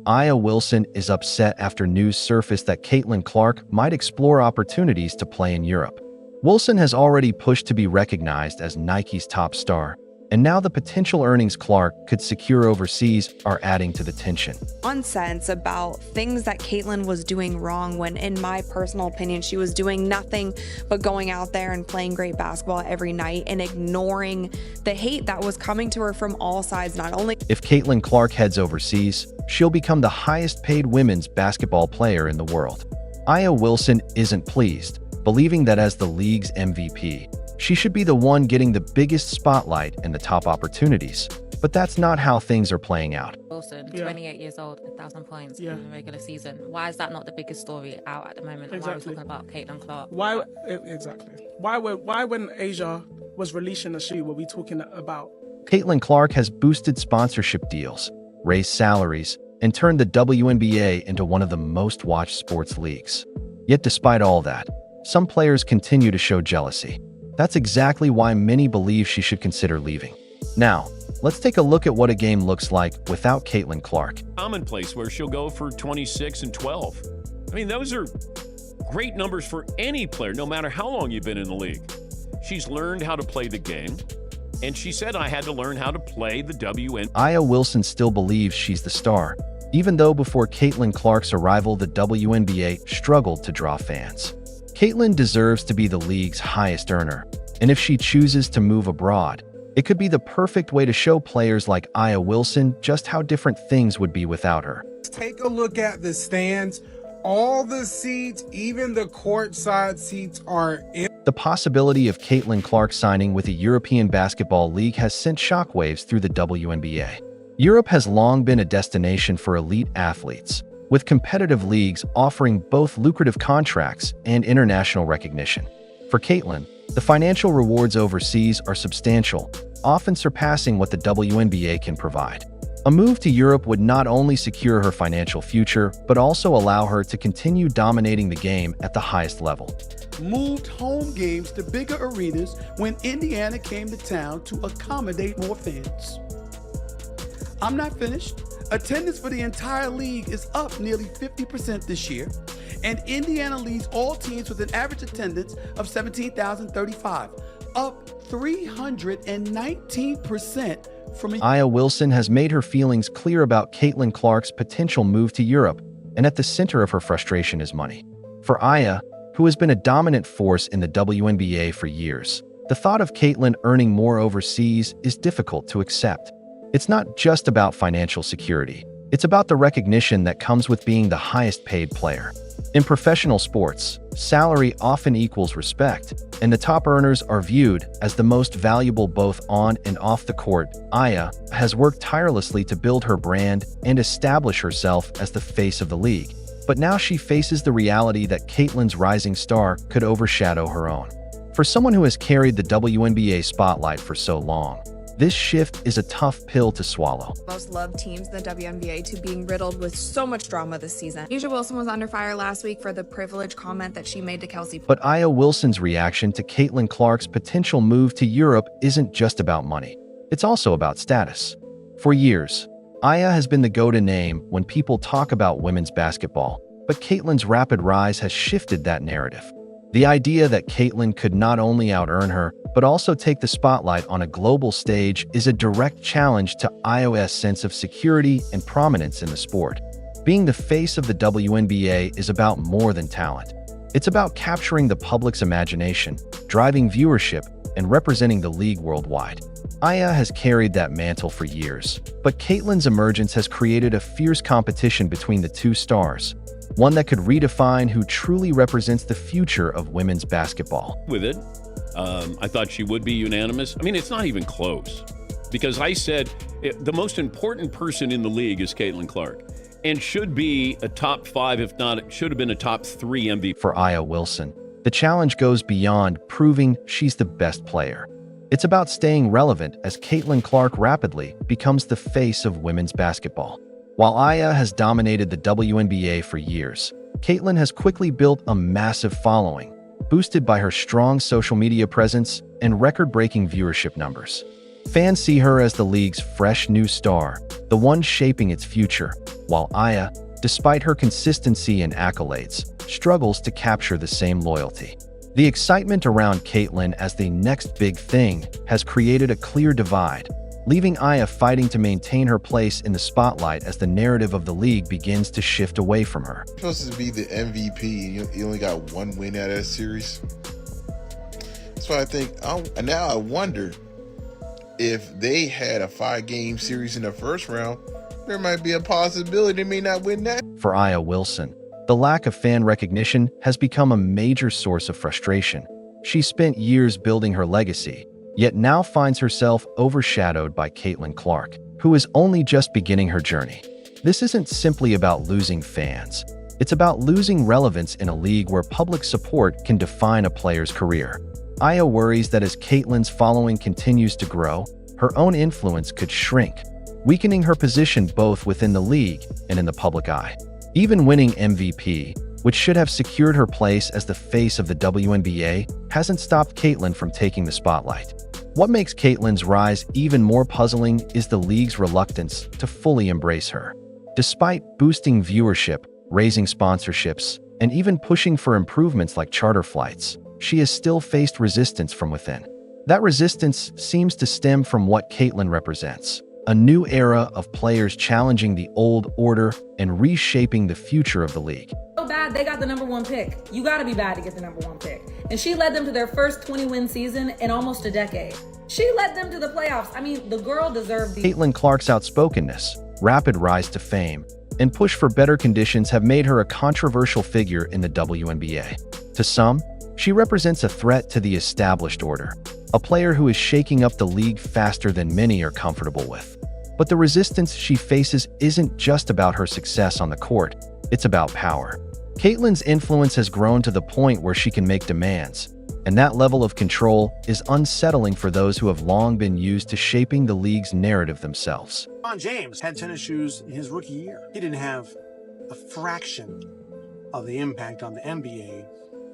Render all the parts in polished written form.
Aya Wilson is upset after news surfaced that Caitlin Clark might explore opportunities to play in Europe. Wilson has already pushed to be recognized as Nike's top star, and now the potential earnings Clark could secure overseas are adding to the tension. Nonsense about things that Caitlin was doing wrong when, in my personal opinion, she was doing nothing but going out there and playing great basketball every night and ignoring the hate that was coming to her from all sides. Not only if Caitlin Clark heads overseas, she'll become the highest paid women's basketball player in the world. Aya Wilson isn't pleased, believing that as the league's MVP, she should be the one getting the biggest spotlight and the top opportunities. But that's not how things are playing out. Wilson, 28 years old, 1,000 points in the regular season. Why is that not the biggest story out at the moment? Exactly. Why are we talking about Caitlin Clark? Why exactly? Why when Asia was releasing a shoe were we talking about? Caitlin Clark has boosted sponsorship deals, raised salaries, and turned the WNBA into one of the most watched sports leagues. Yet despite all that, some players continue to show jealousy. That's exactly why many believe she should consider leaving. Now, let's take a look at what a game looks like without Caitlin Clark. Commonplace where she'll go for 26 and 12. I mean, those are great numbers for any player, no matter how long you've been in the league. She's learned how to play the game, and she said, I had to learn how to play the WNBA. Aya Wilson still believes she's the star, even though before Caitlin Clark's arrival, the WNBA struggled to draw fans. Caitlin deserves to be the league's highest earner, and if she chooses to move abroad, it could be the perfect way to show players like Aya Wilson just how different things would be without her. Take a look at the stands. All the seats, even the courtside seats, are in. The possibility of Caitlin Clark signing with a European basketball league has sent shockwaves through the WNBA. Europe has long been a destination for elite athletes, with competitive leagues offering both lucrative contracts and international recognition. For Caitlin, the financial rewards overseas are substantial, often surpassing what the WNBA can provide. A move to Europe would not only secure her financial future, but also allow her to continue dominating the game at the highest level. Moved home games to bigger arenas when Indiana came to town to accommodate more fans. I'm not finished. Attendance for the entire league is up nearly 50% this year, and Indiana leads all teams with an average attendance of 17,035, up 319% from Aya Wilson has made her feelings clear about Caitlin Clark's potential move to Europe, and at the center of her frustration is money. For Aya, who has been a dominant force in the WNBA for years, the thought of Caitlin earning more overseas is difficult to accept. It's not just about financial security. It's about the recognition that comes with being the highest paid player. In professional sports, salary often equals respect, and the top earners are viewed as the most valuable both on and off the court. Aya has worked tirelessly to build her brand and establish herself as the face of the league. But now she faces the reality that Caitlin's rising star could overshadow her own. For someone who has carried the WNBA spotlight for so long, this shift is a tough pill to swallow. most loved teams in the WNBA to being riddled with so much drama this season. A'ja Wilson was under fire last week for the privileged comment that she made to Kelsey. But Aya Wilson's reaction to Caitlin Clark's potential move to Europe isn't just about money. It's also about status. For years, Aya has been the go-to name when people talk about women's basketball, but Caitlin's rapid rise has shifted that narrative. The idea that Caitlin could not only out-earn her, but also take the spotlight on a global stage is a direct challenge to Aya's sense of security and prominence in the sport. Being the face of the WNBA is about more than talent. It's about capturing the public's imagination, driving viewership, and representing the league worldwide. Aya has carried that mantle for years, but Caitlin's emergence has created a fierce competition between the two stars, one that could redefine who truly represents the future of women's basketball. With it, I thought she would be unanimous. I mean, it's not even close, because I said the most important person in the league is Caitlin Clark, and should be a top 5, if not, it should have been a top 3 MVP. For Aya Wilson, the challenge goes beyond proving she's the best player. It's about staying relevant as Caitlin Clark rapidly becomes the face of women's basketball. While Aya has dominated the WNBA for years, Caitlin has quickly built a massive following, boosted by her strong social media presence and record-breaking viewership numbers. Fans see her as the league's fresh new star, the one shaping its future, while Aya, despite her consistency and accolades, struggles to capture the same loyalty. The excitement around Caitlin as the next big thing has created a clear divide, leaving Aya fighting to maintain her place in the spotlight as the narrative of the league begins to shift away from her. You're supposed to be the MVP. You only got one win out of that series. That's why I think, now I wonder if they had a 5-game series in the first round, there might be a possibility they may not win that. For Aya Wilson, the lack of fan recognition has become a major source of frustration. She spent years building her legacy, yet now finds herself overshadowed by Caitlin Clark, who is only just beginning her journey. This isn't simply about losing fans. It's about losing relevance in a league where public support can define a player's career. Aya worries that as Caitlin's following continues to grow, her own influence could shrink, weakening her position both within the league and in the public eye. Even winning MVP, which should have secured her place as the face of the WNBA, hasn't stopped Caitlin from taking the spotlight. What makes Caitlin's rise even more puzzling is the league's reluctance to fully embrace her. Despite boosting viewership, raising sponsorships, and even pushing for improvements like charter flights, she has still faced resistance from within. That resistance seems to stem from what Caitlin represents: a new era of players challenging the old order and reshaping the future of the league. So bad they got the #1 pick. You got to be bad to get the #1 pick. And she led them to their first 20-win season in almost a decade. She led them to the playoffs. I mean, the girl deserved the... Caitlin Clark's outspokenness, rapid rise to fame, and push for better conditions have made her a controversial figure in the WNBA. To some, she represents a threat to the established order, a player who is shaking up the league faster than many are comfortable with. But the resistance she faces isn't just about her success on the court, it's about power. Caitlin's influence has grown to the point where she can make demands, and that level of control is unsettling for those who have long been used to shaping the league's narrative themselves. LeBron James had tennis shoes in his rookie year. He didn't have a fraction of the impact on the NBA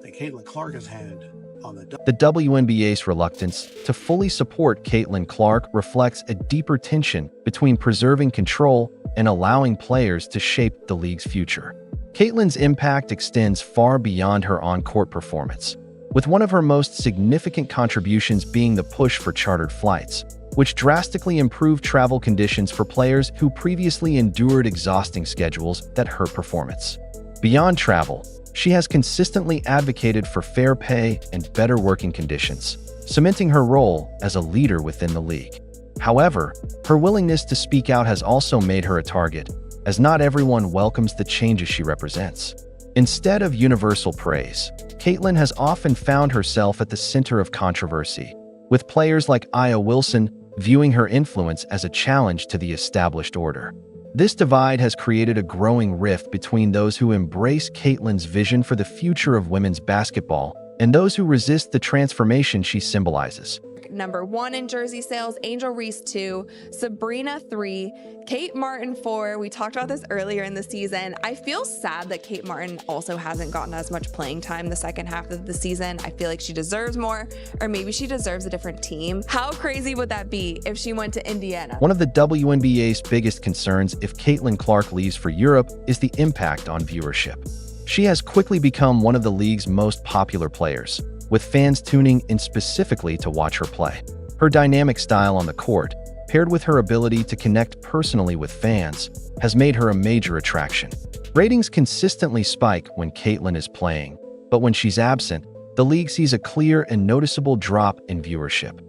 that Caitlin Clark has had on the WNBA's reluctance to fully support Caitlin Clark reflects a deeper tension between preserving control and allowing players to shape the league's future. Caitlin's impact extends far beyond her on-court performance, with one of her most significant contributions being the push for chartered flights, which drastically improved travel conditions for players who previously endured exhausting schedules that hurt performance. Beyond travel, she has consistently advocated for fair pay and better working conditions, cementing her role as a leader within the league. However, her willingness to speak out has also made her a target, as not everyone welcomes the changes she represents. Instead of universal praise, Caitlin has often found herself at the center of controversy, with players like Aya Wilson viewing her influence as a challenge to the established order. This divide has created a growing rift between those who embrace Caitlin's vision for the future of women's basketball and those who resist the transformation she symbolizes. #1 in jersey sales, Angel Reese 2, Sabrina 3, Kate Martin 4. We talked about this earlier in the season. I feel sad that Kate Martin also hasn't gotten as much playing time the second half of the season. I feel like she deserves more, or maybe she deserves a different team. How crazy would that be if she went to Indiana? One of the WNBA's biggest concerns if Caitlin Clark leaves for Europe is the impact on viewership. She has quickly become one of the league's most popular players, with fans tuning in specifically to watch her play. Her dynamic style on the court, paired with her ability to connect personally with fans, has made her a major attraction. Ratings consistently spike when Caitlin is playing, but when she's absent, the league sees a clear and noticeable drop in viewership.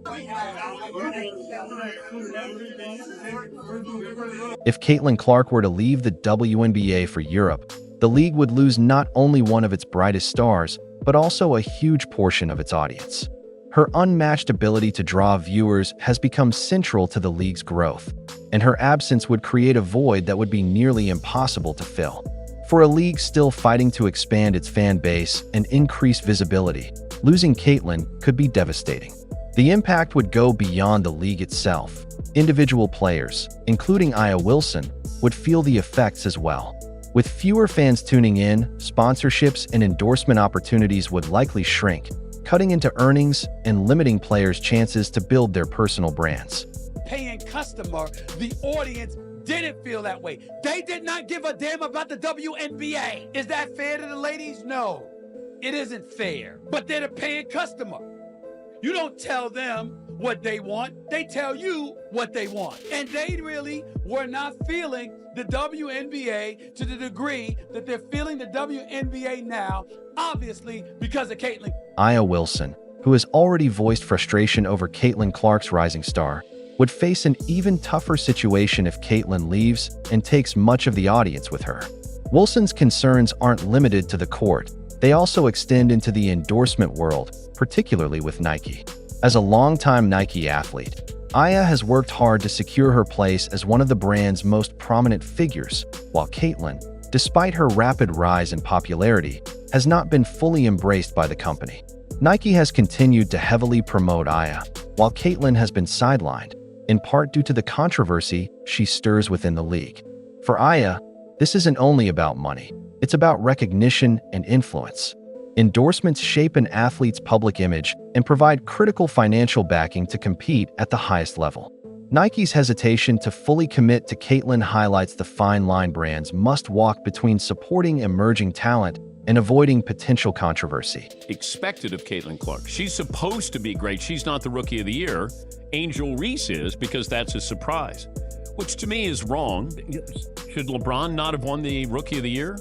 If Caitlin Clark were to leave the WNBA for Europe, the league would lose not only one of its brightest stars, but also a huge portion of its audience. Her unmatched ability to draw viewers has become central to the league's growth, and her absence would create a void that would be nearly impossible to fill. For a league still fighting to expand its fan base and increase visibility, losing Caitlin could be devastating. The impact would go beyond the league itself. Individual players, including Aya Wilson, would feel the effects as well. With fewer fans tuning in, sponsorships and endorsement opportunities would likely shrink, cutting into earnings and limiting players' chances to build their personal brands. Paying customer, the audience didn't feel that way. They did not give a damn about the WNBA. Is that fair to the ladies? No, it isn't fair. But they're the paying customer. You don't tell them what they want. They tell you what they want. And they really were not feeling the WNBA to the degree that they're feeling the WNBA now, obviously because of Caitlin. Aya Wilson, who has already voiced frustration over Caitlin Clark's rising star, would face an even tougher situation if Caitlin leaves and takes much of the audience with her. Wilson's concerns aren't limited to the court. They also extend into the endorsement world, particularly with Nike. As a longtime Nike athlete, Aya has worked hard to secure her place as one of the brand's most prominent figures, while Caitlin, despite her rapid rise in popularity, has not been fully embraced by the company. Nike has continued to heavily promote Aya, while Caitlin has been sidelined, in part due to the controversy she stirs within the league. For Aya, this isn't only about money. It's about recognition and influence. Endorsements shape an athlete's public image and provide critical financial backing to compete at the highest level. Nike's hesitation to fully commit to Caitlin highlights the fine line brands must walk between supporting emerging talent and avoiding potential controversy. Expected of Caitlin Clark. She's supposed to be great. She's not the Rookie of the Year. Angel Reese is, because that's a surprise, which to me is wrong. Should LeBron not have won the Rookie of the Year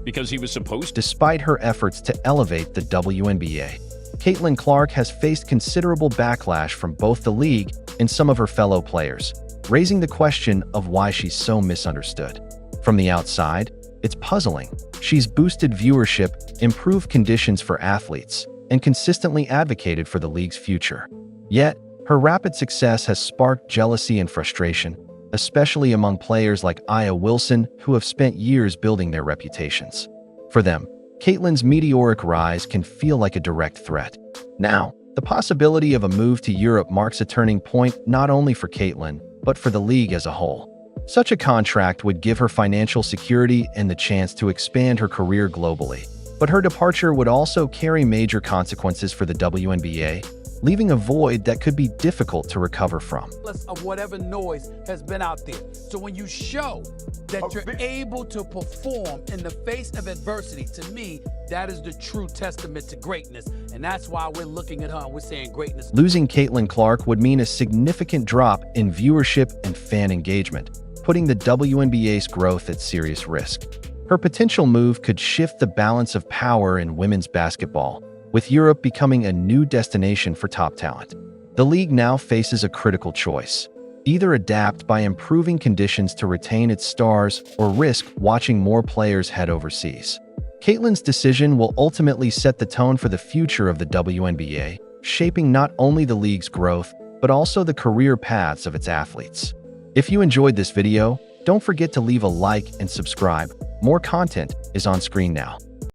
because he was supposed to? Despite her efforts to elevate the WNBA, Caitlin Clark has faced considerable backlash from both the league and some of her fellow players, raising the question of why she's so misunderstood. From the outside, it's puzzling. She's boosted viewership, improved conditions for athletes, and consistently advocated for the league's future. Yet, her rapid success has sparked jealousy and frustration, especially among players like Aya Wilson, who have spent years building their reputations. For them, Caitlin's meteoric rise can feel like a direct threat. Now, the possibility of a move to Europe marks a turning point not only for Caitlin, but for the league as a whole. Such a contract would give her financial security and the chance to expand her career globally. But her departure would also carry major consequences for the WNBA, leaving a void that could be difficult to recover from. Of whatever noise has been out there. So when you show that you're able to perform in the face of adversity, to me, that is the true testament to greatness. And that's why we're looking at her and we're saying greatness. Losing Caitlin Clark would mean a significant drop in viewership and fan engagement, putting the WNBA's growth at serious risk. Her potential move could shift the balance of power in women's basketball, with Europe becoming a new destination for top talent. The league now faces a critical choice: either adapt by improving conditions to retain its stars or risk watching more players head overseas. Caitlin's decision will ultimately set the tone for the future of the WNBA, shaping not only the league's growth, but also the career paths of its athletes. If you enjoyed this video, don't forget to leave a like and subscribe. More content is on screen now.